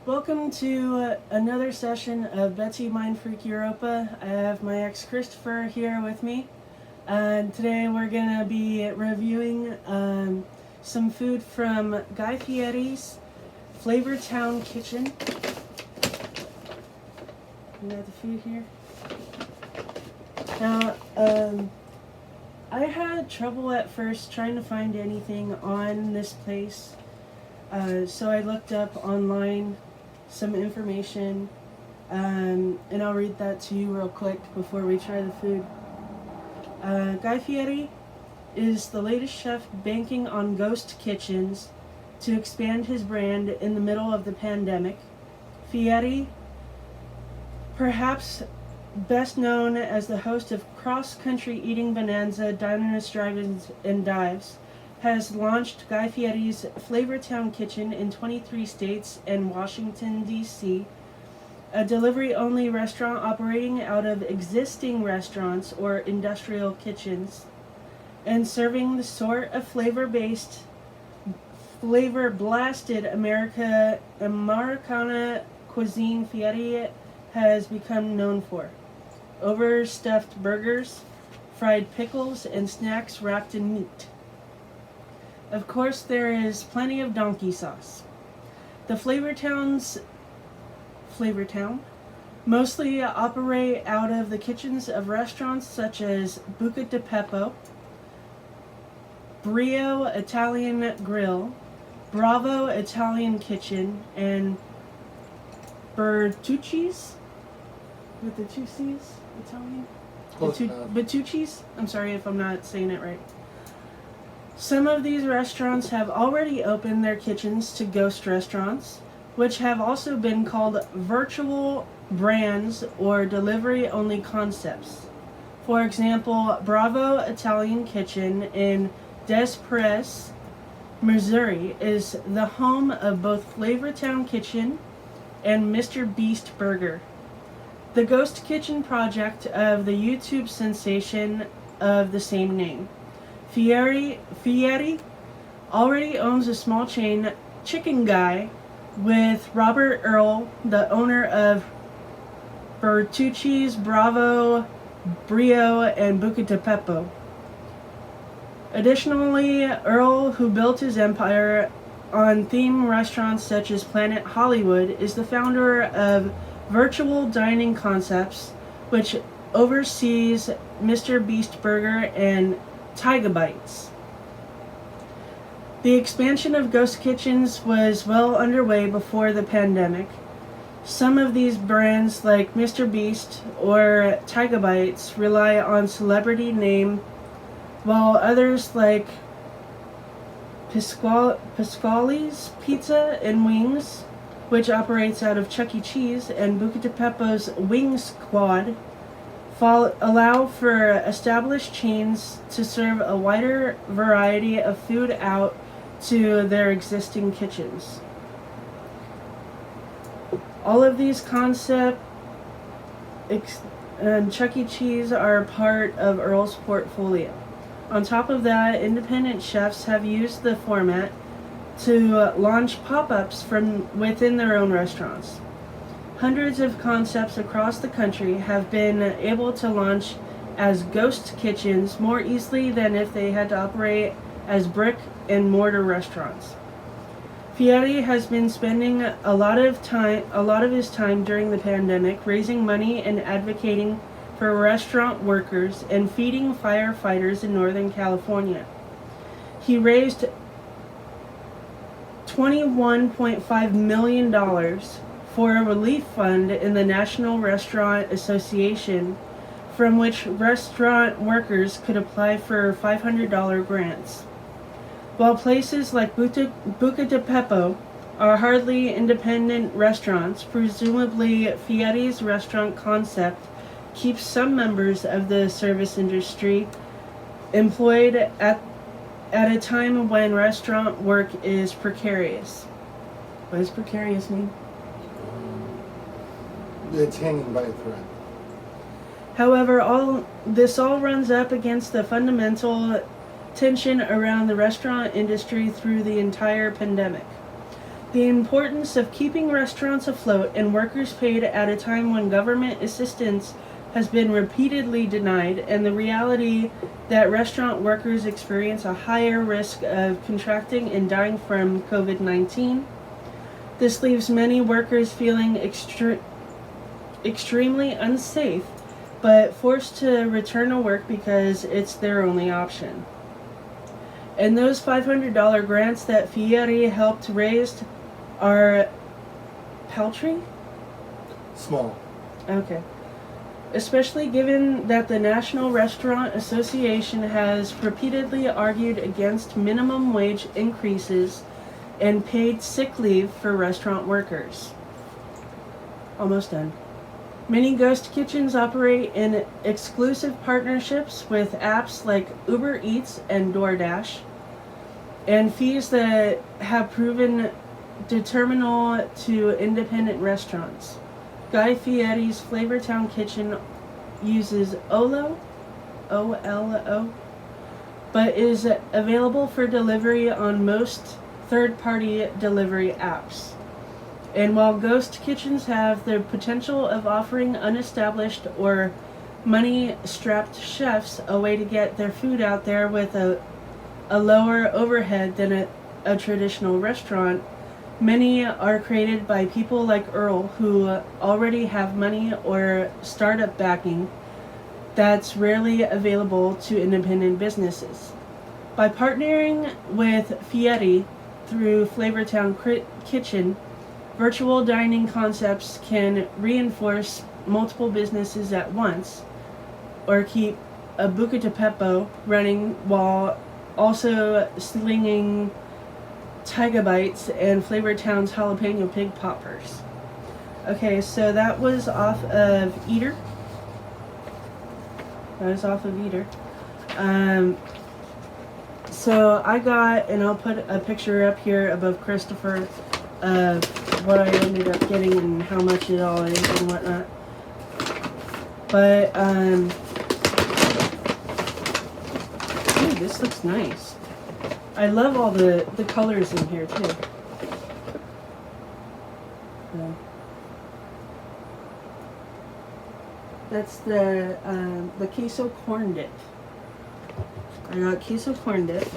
Welcome to another session of Betsy Mind Freak Europa. I have my ex Christopher here with me. Today we're going to be reviewing some food from Guy Fieri's Flavortown Kitchen. We got the food here. Now, I had trouble at first trying to find anything on this place. So I looked up online some information, and I'll read that to you real quick before we try the food. Guy Fieri is the latest chef banking on ghost kitchens to expand his brand in the middle of the pandemic. Fieri, perhaps best known as the host of Cross Country Eating Bonanza Diners, Drive-ins, and Dives, has launched Guy Fieri's Flavortown Kitchen in 23 states and Washington, D.C., a delivery-only restaurant operating out of existing restaurants or industrial kitchens, and serving the sort of flavor-blasted Americana cuisine Fieri has become known for. Overstuffed burgers, fried pickles, and snacks wrapped in meat. Of course, there is plenty of donkey sauce. The Flavortown mostly operate out of the kitchens of restaurants such as Buca Di Beppo, Brio Italian Grill, Bravo Italian Kitchen, and Bertucci's with the two C's, Italian? Bertucci's? I'm sorry if I'm not saying it right. Some of these restaurants have already opened their kitchens to ghost restaurants, which have also been called virtual brands or delivery-only concepts. For example, Bravo Italian Kitchen in Des Prairies, Missouri is the home of both Flavortown Kitchen and Mr. Beast Burger, the ghost kitchen project of the YouTube sensation of the same name. Fieri already owns a small chain, Chicken Guy, with Robert Earl, the owner of Bertucci's, Bravo, Brio, and Buca Di Beppo. Additionally, Earl, who built his empire on theme restaurants such as Planet Hollywood, is the founder of Virtual Dining Concepts, which oversees Mr. Beast Burger and Tigabytes. The expansion of ghost kitchens was well underway before the pandemic. Some of these brands, like Mr. Beast or Tigabytes, rely on celebrity name, while others, like Pasquale's Pizza and Wings, which operates out of Chuck E. Cheese, and Buca Di Beppo's Wing Squad, allow for established chains to serve a wider variety of food out to their existing kitchens. All of these concepts and Chuck E. Cheese are part of Earl's portfolio. On top of that, independent chefs have used the format to launch pop-ups from within their own restaurants. Hundreds of concepts across the country have been able to launch as ghost kitchens more easily than if they had to operate as brick and mortar restaurants. Fieri has been spending a lot of his time during the pandemic raising money and advocating for restaurant workers and feeding firefighters in Northern California. He raised $21.5 million for a relief fund in the National Restaurant Association, from which restaurant workers could apply for $500 grants. While places like Buca Di Beppo are hardly independent restaurants, presumably Fieri's restaurant concept keeps some members of the service industry employed at a time when restaurant work is precarious. What does precarious mean? It's hanging by a thread. However, all runs up against the fundamental tension around the restaurant industry through the entire pandemic. The importance of keeping restaurants afloat and workers paid at a time when government assistance has been repeatedly denied, and the reality that restaurant workers experience a higher risk of contracting and dying from COVID-19. This leaves many workers feeling extremely unsafe, but forced to return to work because it's their only option. And those $500 grants that Fieri helped raise are paltry? Small. Okay. Especially given that the National Restaurant Association has repeatedly argued against minimum wage increases and paid sick leave for restaurant workers. Almost done. Many ghost kitchens operate in exclusive partnerships with apps like Uber Eats and DoorDash, and fees that have proven detrimental to independent restaurants. Guy Fieri's Flavortown Kitchen uses OLO, O-L-O, but is available for delivery on most third-party delivery apps. And while ghost kitchens have the potential of offering unestablished or money-strapped chefs a way to get their food out there with a lower overhead than a traditional restaurant, many are created by people like Earl who already have money or startup backing that's rarely available to independent businesses. By partnering with Fieri through Flavortown Kitchen, virtual dining concepts can reinforce multiple businesses at once or keep a Buca Di Beppo running while also slinging Tiger Bites and Flavortown's jalapeno pig poppers. Okay, so that was off of Eater. So I got, and I'll put a picture up here above Christopher of what I ended up getting and how much it all is and whatnot. But, ooh, this looks nice. I love all the colors in here too. That's the queso corn dip. I got queso corn dip.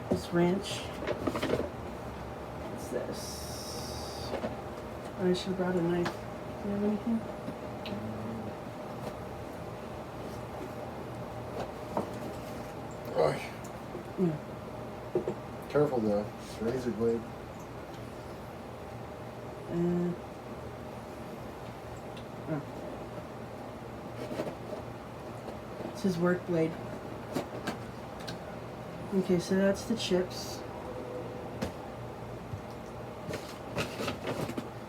This ranch. What's this? I should have brought a knife. Do you have anything? Oh, Yeah. careful though. It's a razor blade. Oh. It's his work blade. Okay, so that's the chips.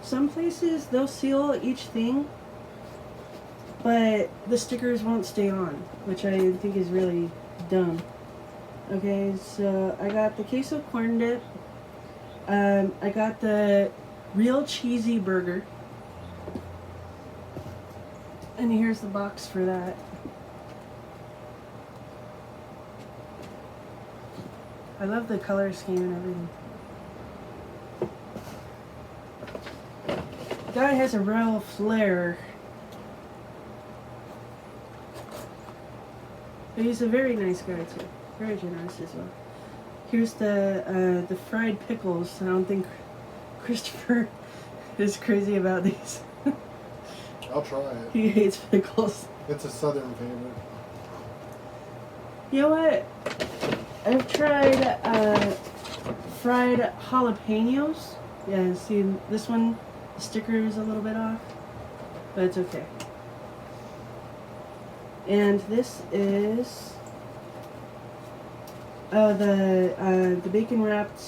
Some places they'll seal each thing, but the stickers won't stay on, which I think is really dumb. Okay, so I got the queso corn dip. I got the real cheesy burger. And here's the box for that. I love the color scheme and everything. The guy has a real flair. But he's a very nice guy too. Very generous as well. Here's the fried pickles. I don't think Christopher is crazy about these. I'll try it. He hates pickles. It's a southern favorite. You know what? I've tried fried jalapenos. Yeah, see this one, the sticker is a little bit off, but it's okay. And this is the bacon wrapped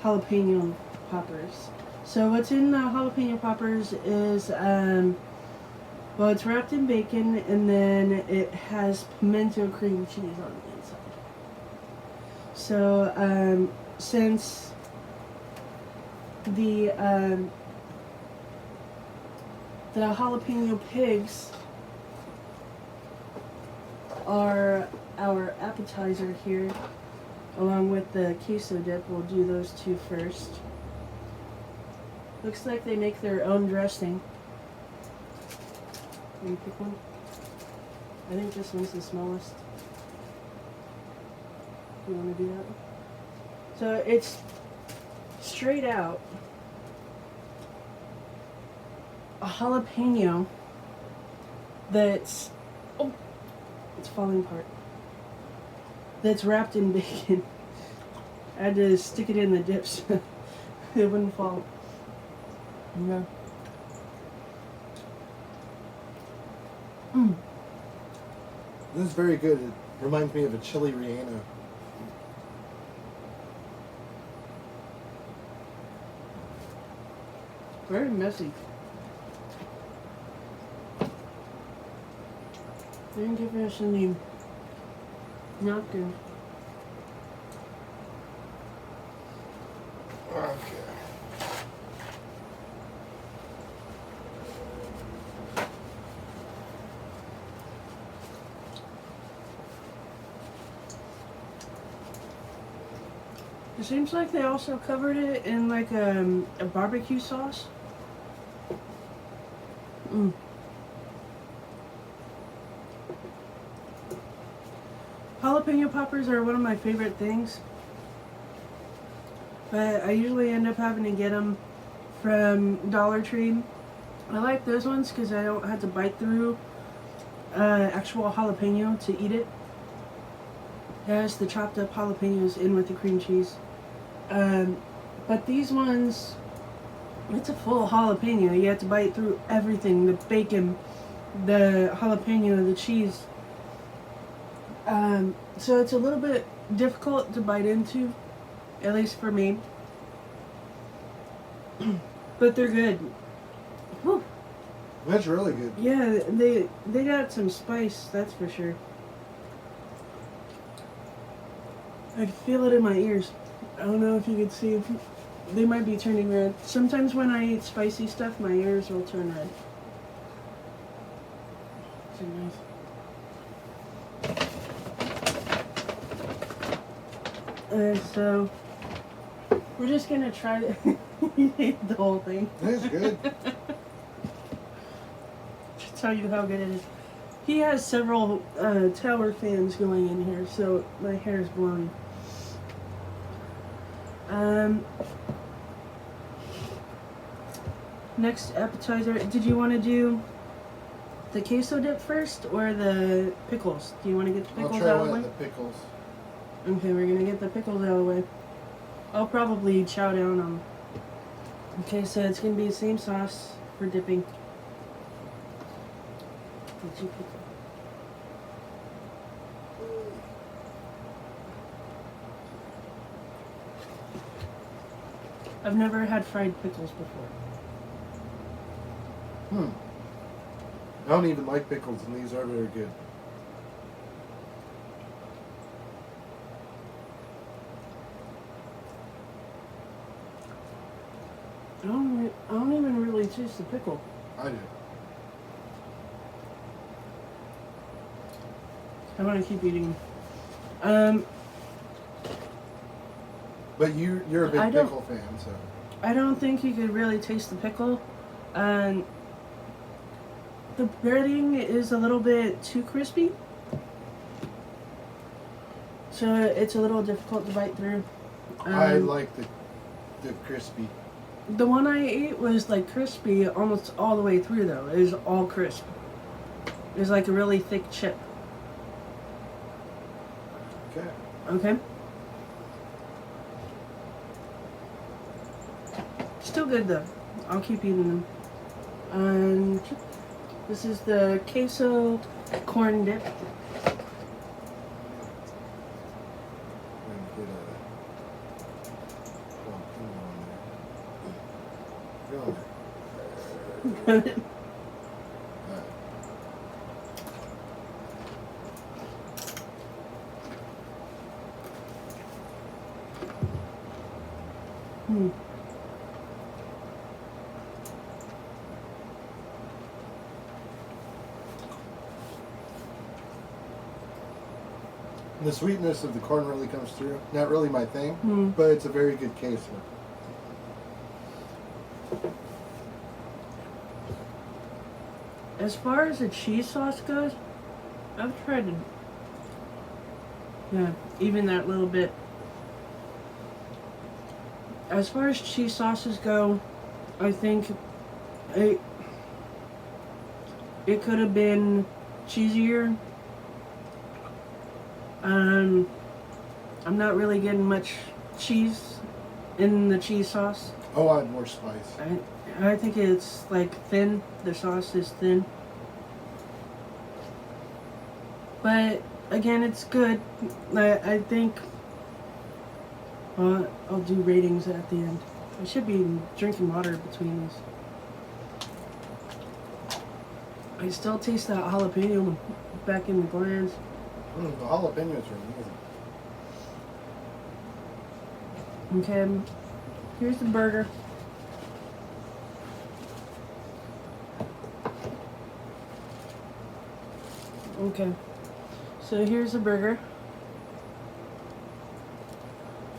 jalapeno poppers. So what's in the jalapeno poppers is well, it's wrapped in bacon and then it has pimento cream cheese on the inside. So since the jalapeno pigs are our appetizer here, along with the queso dip. We'll do those two first. Looks like they make their own dressing. Can you pick one? I think this one's the smallest. You want to do that one? So it's straight out a jalapeno that's, oh, it's falling apart. That's wrapped in bacon. I had to stick it in the dip so it wouldn't fall. Yeah. This is very good. It reminds me of a chili relleno. Very messy. Didn't give us any napkins. Okay. It seems like they also covered it in like a barbecue sauce. Jalapeno poppers are one of my favorite things, but I usually end up having to get them from Dollar Tree. I like those ones because I don't have to bite through actual jalapeno to eat it. It has the chopped up jalapenos in with the cream cheese. But these ones, it's a full jalapeno. You have to bite through everything, the bacon, the jalapeno, the cheese. So it's a little bit difficult to bite into, at least for me. But they're good. Whew. That's really good. Yeah, they got some spice, that's for sure. I can feel it in my ears. I don't know if you could see. They might be turning red. Sometimes when I eat spicy stuff, my ears will turn red. So nice. So we're just gonna try to eat the whole thing. That's good. To tell you how good it is. He has several tower fans going in here, so my hair is blowing. Next appetizer. Did you want to do the queso dip first or the pickles? Do you want to get the pickles out of the way? The pickles. Okay, we're gonna get the pickles out of the way. I'll probably chow down them. Okay, so it's gonna be the same sauce for dipping. Did you pick them? I've never had fried pickles before. I don't even like pickles, and these are very good. I don't even really taste the pickle. I do. I want to keep eating. But you're a big pickle fan, so. I don't think you could really taste the pickle. The breading is a little bit too crispy, so it's a little difficult to bite through. I like the crispy. The one I ate was like crispy almost all the way through though. It was all crisp. It was like a really thick chip. Okay. Okay. Still good though. I'll keep eating them. This is the queso corn dip. The sweetness of the corn really comes through. Not really my thing, but it's a very good queso. As far as the cheese sauce goes, I've tried to, yeah, even that little bit. As far as cheese sauces go, I think it could have been cheesier. I'm not really getting much cheese in the cheese sauce. Oh, I had more spice. I think it's like thin. The sauce is thin. But again, it's good. I think I'll do ratings at the end. I should be drinking water between these. I still taste that jalapeno back in the glands. The jalapenos are amazing. Okay, here's the burger. Okay, so here's the burger.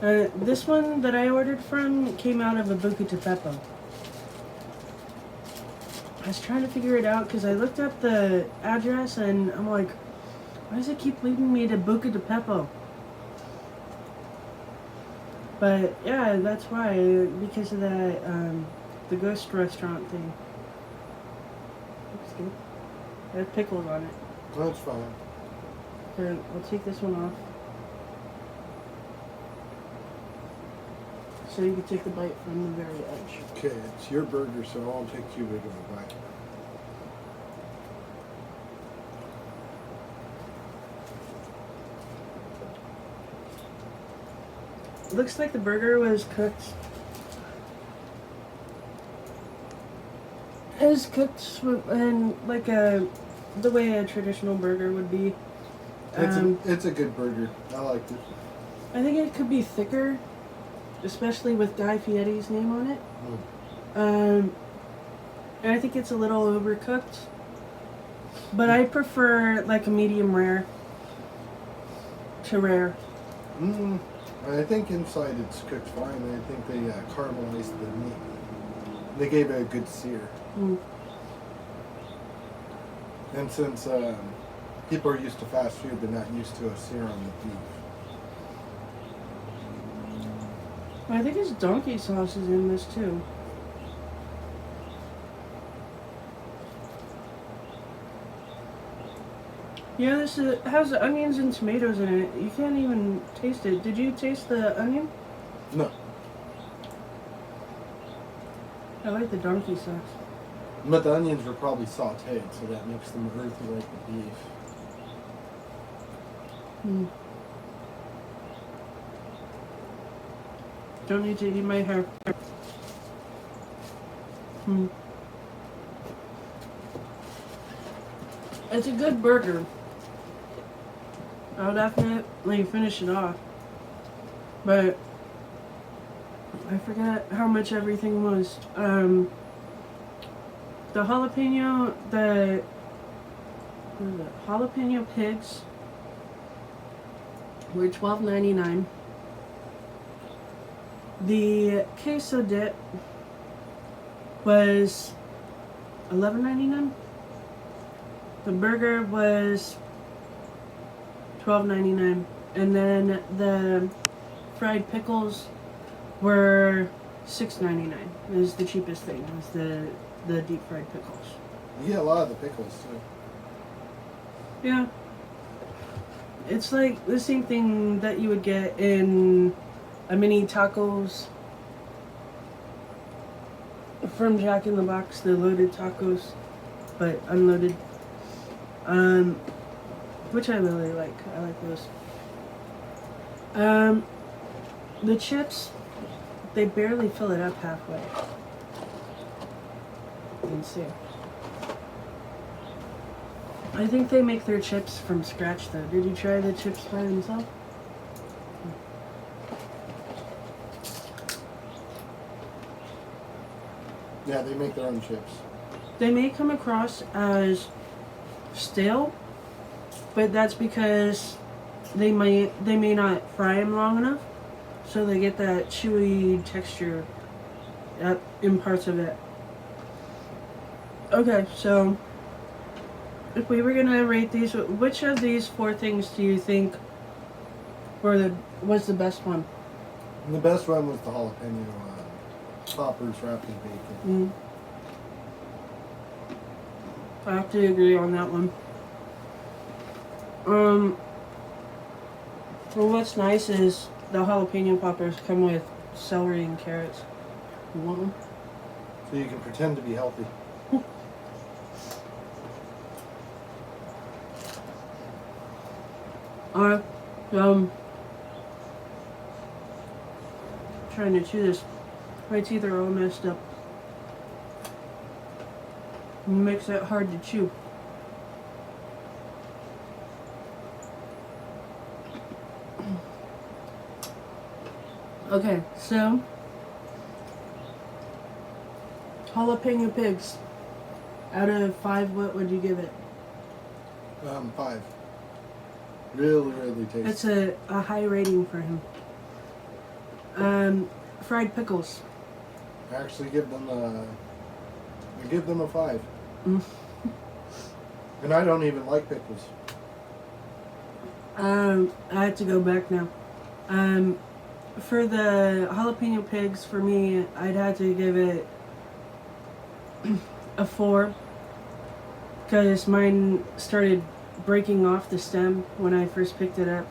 This one that I ordered from came out of a Buca Di Beppo. I was trying to figure it out because I looked up the address and I'm like, why does it keep leading me to Buca Di Beppo? But yeah, that's why, because of that, the ghost restaurant thing. Looks good. It has pickles on it. That's fine. Here, I'll take this one off. So you can take the bite from the very edge. Okay, it's your burger, so I won't take too big of a bite. Looks like the burger was cooked. It was cooked in like the way a traditional burger would be. It's a good burger. I like it. I think it could be thicker, especially with Guy Fieri's name on it. And I think it's a little overcooked. But I prefer like a medium rare to rare. I think inside it's cooked fine. I think they caramelized the meat. They gave it a good sear. And since people are used to fast food, they're not used to a sear on the beef. I think his donkey sauce is in this too. Yeah, this has onions and tomatoes in it. You can't even taste it. Did you taste the onion? No. I like the donkey sauce. But the onions were probably sauteed, so that makes them earthy like the beef. Don't need to eat my hair. It's a good burger. I'll definitely finish it off. But I forgot how much everything was. The jalapeno, jalapeno pigs were $12.99. The queso dip was $11.99. The burger was $12.99, and then the fried pickles were $6.99. It was the cheapest thing. It was the deep fried pickles. You get a lot of the pickles too. Yeah. It's like the same thing that you would get in a mini tacos from Jack in the Box, the loaded tacos, but unloaded. Which I really like. I like those. The chips, they barely fill it up halfway. You can see. I think they make their chips from scratch though. Did you try the chips by themselves? Yeah, they make their own chips. They may come across as stale, but that's because they may not fry them long enough, so they get that chewy texture in parts of it. Okay, so if we were gonna rate these, which of these 4 things do you think was the best one? And the best one was the jalapeno poppers wrapped in bacon. I have to agree on that one. Well, what's nice is the jalapeno poppers come with celery and carrots. You want them? So you can pretend to be healthy. Alright, trying to chew this. My teeth are all messed up. It makes it hard to chew. Okay, so jalapeno pigs. Out of 5, what would you give it? 5. Really, really tasty. It's a high rating for him. Fried pickles. I actually give them a 5. And I don't even like pickles. I have to go back now. For the jalapeno pigs, for me, I'd have to give it a 4. Because mine started breaking off the stem when I first picked it up.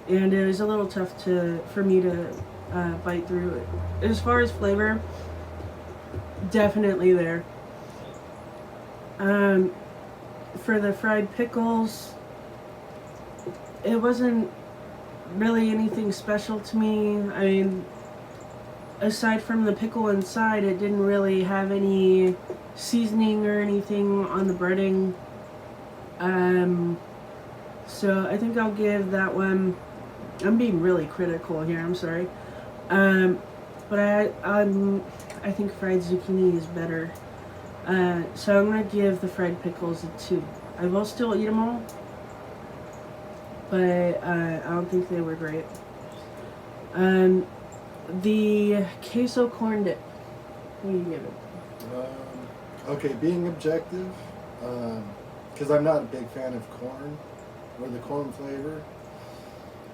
And it was a little tough for me to bite through it. As far as flavor, definitely there. For the fried pickles, it wasn't really anything special to me. I mean, aside from the pickle inside, it didn't really have any seasoning or anything on the breading. So I think I'll give that one. I'm being really critical here. I'm sorry. But I think fried zucchini is better. So I'm gonna give the fried pickles a 2. I will still eat them all, but I don't think they were great. The queso corn dip. What do you give it? Okay, being objective, because I'm not a big fan of corn or the corn flavor.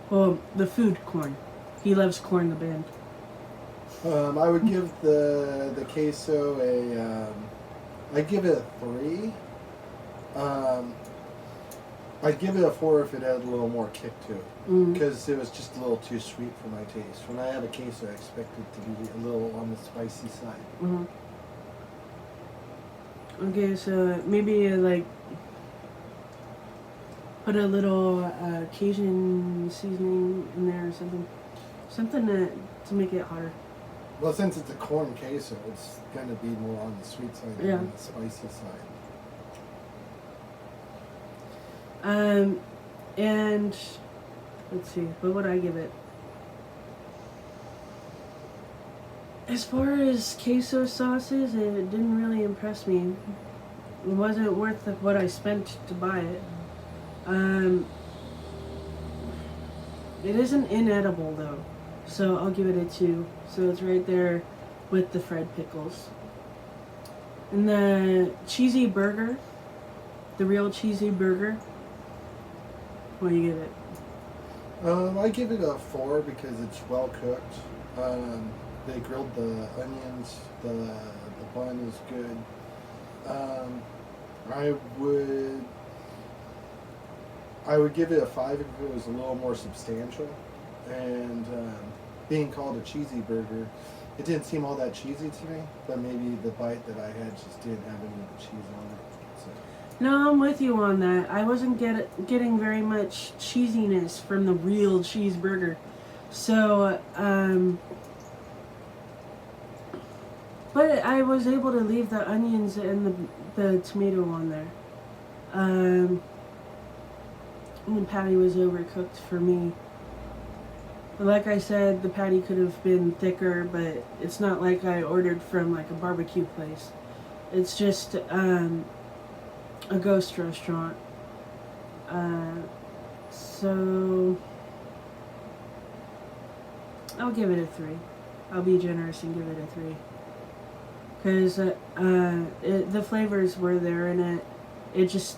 Well, the food corn. He loves corn, the band. I would give the queso I'd give it a 3. I'd give it a 4 if it had a little more kick to it, because it was just a little too sweet for my taste. When I had a queso, I expected it to be a little on the spicy side. Okay, so maybe like put a little Cajun seasoning in there or something to make it hotter. Well, since it's a corn queso, it's going to be more on the sweet side than on the spicy side. And let's see, what would I give it? As far as queso sauces, it didn't really impress me. It wasn't worth what I spent to buy it. It isn't inedible though, so I'll give it a 2. So it's right there with the fried pickles. And the cheesy burger, the real cheesy burger, what do you give it? I give it a 4 because it's well cooked. They grilled the onions. The bun is good. I would give it a 5 if it was a little more substantial. And being called a cheesy burger, it didn't seem all that cheesy to me. But maybe the bite that I had just didn't have any of the cheese on it. So. No, I'm with you on that. I wasn't getting very much cheesiness from the real cheeseburger. So, but I was able to leave the onions and the tomato on there. And the patty was overcooked for me. Like I said, the patty could have been thicker, but it's not like I ordered from like a barbecue place. It's just a ghost restaurant. So I'll give it a 3. I'll be generous and give it a 3. Because the flavors were there in it. It just,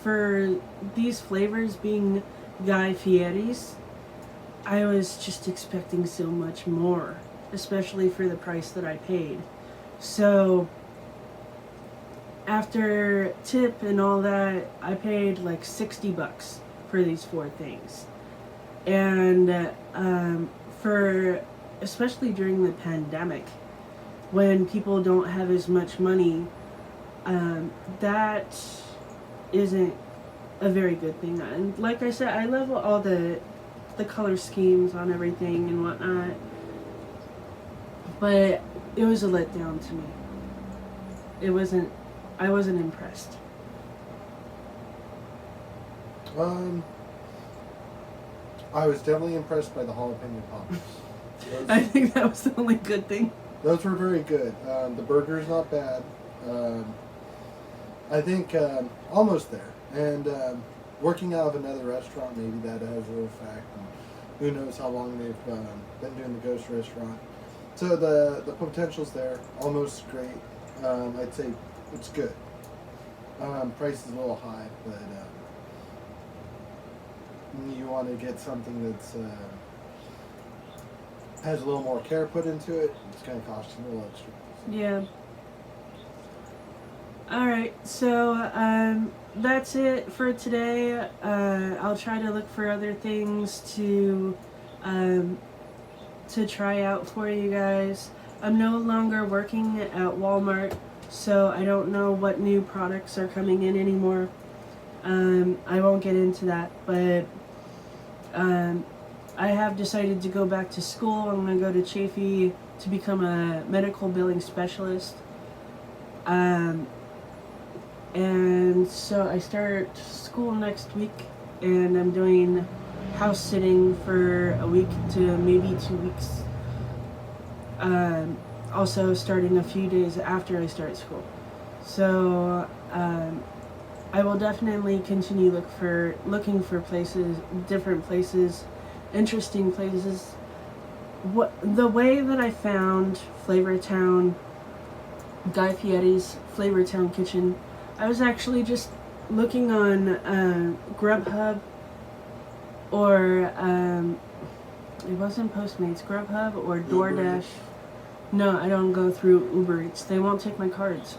for these flavors being Guy Fieri's, I was just expecting so much more, especially for the price that I paid. So after tip and all that, I paid like $60 for these 4 things. And for, especially during the pandemic, when people don't have as much money, that isn't a very good thing. And like I said, I love all the color schemes on everything and whatnot, but it was a letdown to me. I wasn't impressed. I was definitely impressed by the jalapeno poppers. I think that was the only good thing. Those were very good. The burger's not bad. I think almost there. And working out of another restaurant, maybe that has a little fact. And who knows how long they've been doing the ghost restaurant. So the potential's there. Almost great. I'd say it's good. Price is a little high, but you want to get something that's has a little more care put into it, it's going to cost you a little extra. Yeah. Alright, so that's it for today. I'll try to look for other things to try out for you guys. I'm no longer working at Walmart, so I don't know what new products are coming in anymore. I won't get into that, but I have decided to go back to school. I'm going to go to Chaffee to become a medical billing specialist. And so I start school next week, and I'm doing house sitting for a week to maybe 2 weeks. Also starting a few days after I start school. So I will definitely continue looking for places, different places, interesting places. The way that I found Flavortown, Guy Fieri's Flavortown Kitchen, I was actually just looking on Grubhub, or it wasn't Postmates, Grubhub or DoorDash. No, I don't go through Uber Eats. They won't take my cards.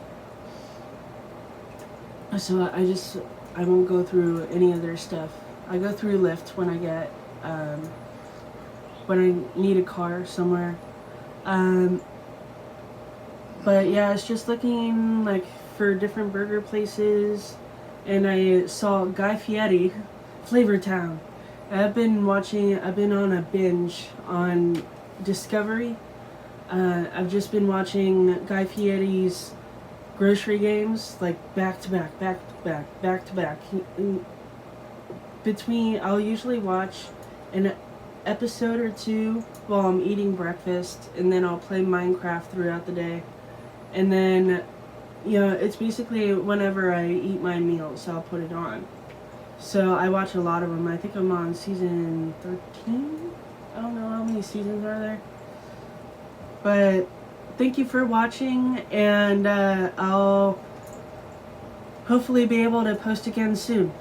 So I won't go through any of their stuff. I go through Lyft when I get when I need a car somewhere. But yeah, I was just looking like for different burger places, and I saw Guy Fieri, Flavortown. I've been on a binge on Discovery. I've just been watching Guy Fieri's grocery games, like back to back. I'll usually watch an episode or 2 while I'm eating breakfast, and then I'll play Minecraft throughout the day. And then, it's basically whenever I eat my meals, I'll put it on. So I watch a lot of them. I think I'm on season 13? I don't know how many seasons are there. But thank you for watching, and I'll hopefully be able to post again soon.